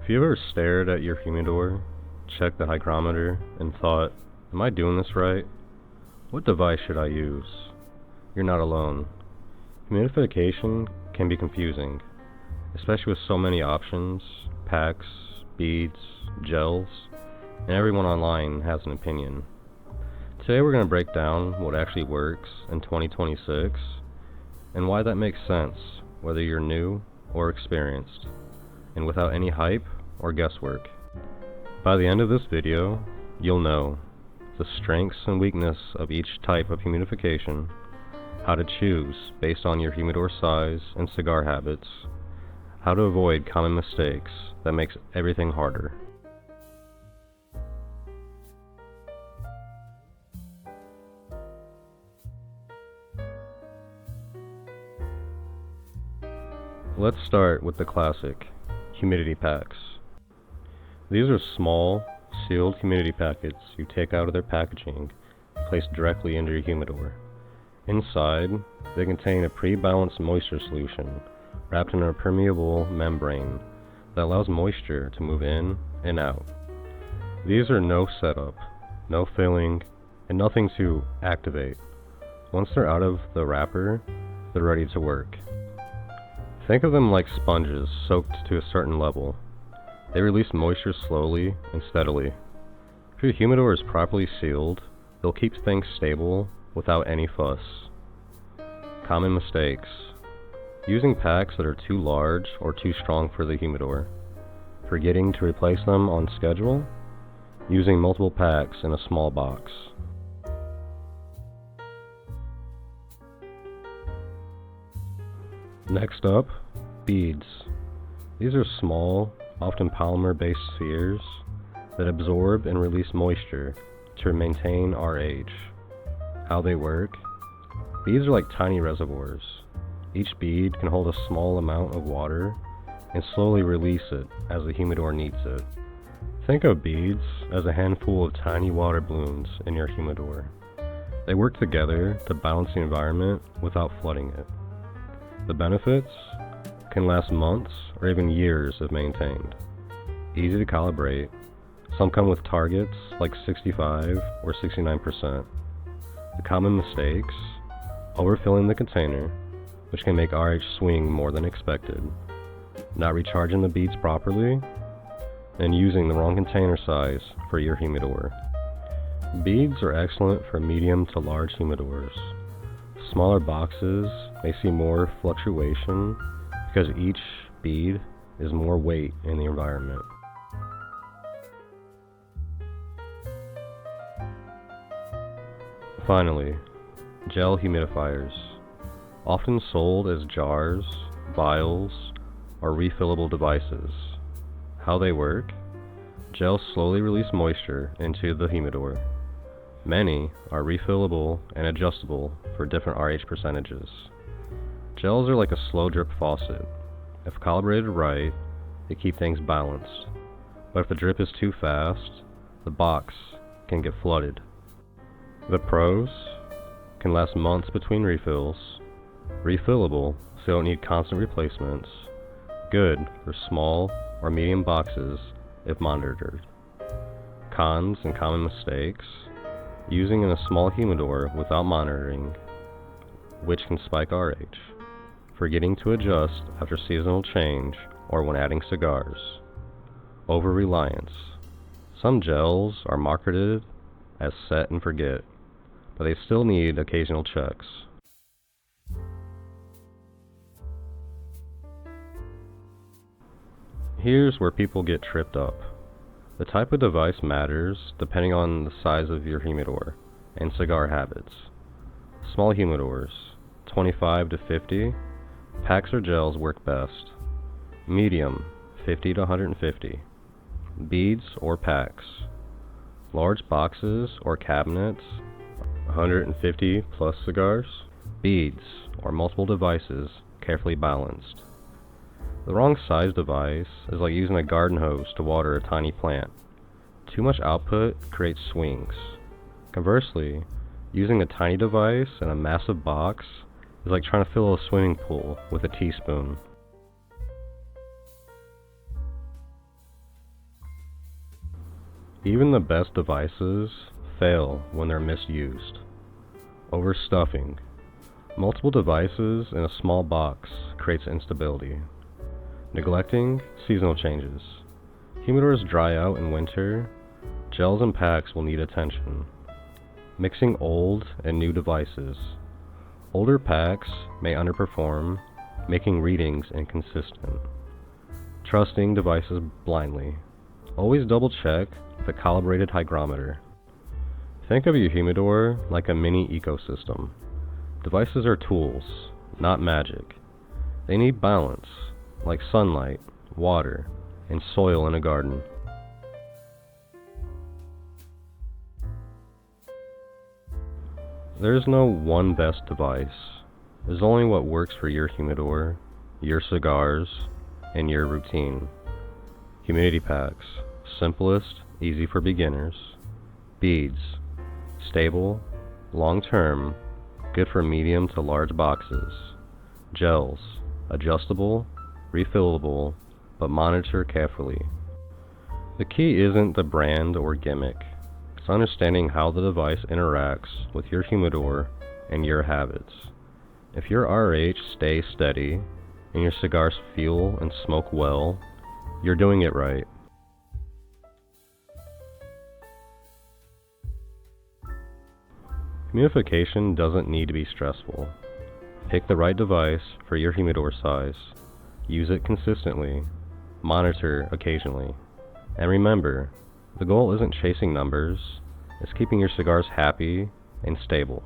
If you ever stared at your humidor, checked the hygrometer, and thought, am I doing this right? What device should I use? You're not alone. Humidification can be confusing, especially with so many options, packs, beads, gels, and everyone online has an opinion. Today we're going to break down what actually works in 2026 and why that makes sense whether you're new or experienced, and without any hype or guesswork. By the end of this video, you'll know the strengths and weakness of each type of humidification, how to choose based on your humidor size and cigar habits, how to avoid common mistakes that makes everything harder. Let's start with the classic, humidity packs. These are small, sealed humidity packets you take out of their packaging and place directly into your humidor. Inside, they contain a pre-balanced moisture solution wrapped in a permeable membrane that allows moisture to move in and out. These are no setup, no filling, and nothing to activate. Once they're out of the wrapper, they're ready to work. Think of them like sponges soaked to a certain level. They release moisture slowly and steadily. If your humidor is properly sealed, they'll keep things stable without any fuss. Common mistakes: using packs that are too large or too strong for the humidor, forgetting to replace them on schedule, using multiple packs in a small box. Next up, beads. These are small, often polymer-based spheres that absorb and release moisture to maintain RH. How they work: beads are like tiny reservoirs. Each bead can hold a small amount of water and slowly release it as the humidor needs it. Think of beads as a handful of tiny water balloons in your humidor. They work together to balance the environment without flooding it. The benefits can last months or even years if maintained. Easy to calibrate. Some come with targets like 65 or 69%. The common mistakes: overfilling the container, which can make RH swing more than expected, not recharging the beads properly, and using the wrong container size for your humidor. Beads are excellent for medium to large humidors. Smaller boxes may see more fluctuation because each bead is more weight in the environment. Finally, gel humidifiers, often sold as jars, vials, or refillable devices. How they work: gels slowly release moisture into the humidor. Many are refillable and adjustable for different RH percentages. Gels are like a slow drip faucet. If calibrated right, they keep things balanced. But if the drip is too fast, the box can get flooded. The pros: can last months between refills. Refillable, so you don't need constant replacements. Good for small or medium boxes if monitored. Cons and common mistakes: using in a small humidor without monitoring, which can spike RH. Forgetting to adjust after seasonal change or when adding cigars. Over-reliance. Some gels are marketed as set and forget, but they still need occasional checks. Here's where people get tripped up. The type of device matters depending on the size of your humidor and cigar habits. Small humidors, 25 to 50, packs or gels work best. Medium, 50 to 150, beads or packs. Large boxes or cabinets, 150 plus cigars, beads or multiple devices carefully balanced. The wrong size device is like using a garden hose to water a tiny plant. Too much output creates swings. Conversely, using a tiny device in a massive box is like trying to fill a swimming pool with a teaspoon. Even the best devices fail when they're misused. Overstuffing. Multiple devices in a small box creates instability. Neglecting seasonal changes. Humidors dry out in winter. Gels and packs will need attention. Mixing old and new devices. Older packs may underperform, making readings inconsistent. Trusting devices blindly. Always double check with a calibrated hygrometer. Think of your humidor like a mini ecosystem. Devices are tools, not magic. They need balance, like sunlight, water, and soil in a garden. There is no one best device. There's only what works for your humidor, your cigars, and your routine. Humidity packs. Simplest, easy for beginners. Beads. Stable, long-term, good for medium to large boxes. Gels. Adjustable, refillable, but monitor carefully. The key isn't the brand or gimmick. It's understanding how the device interacts with your humidor and your habits. If your RH stays steady and your cigars feel and smoke well, you're doing it right. Humidification doesn't need to be stressful. Pick the right device for your humidor size, use it consistently, monitor occasionally, and remember, the goal isn't chasing numbers, it's keeping your cigars happy and stable.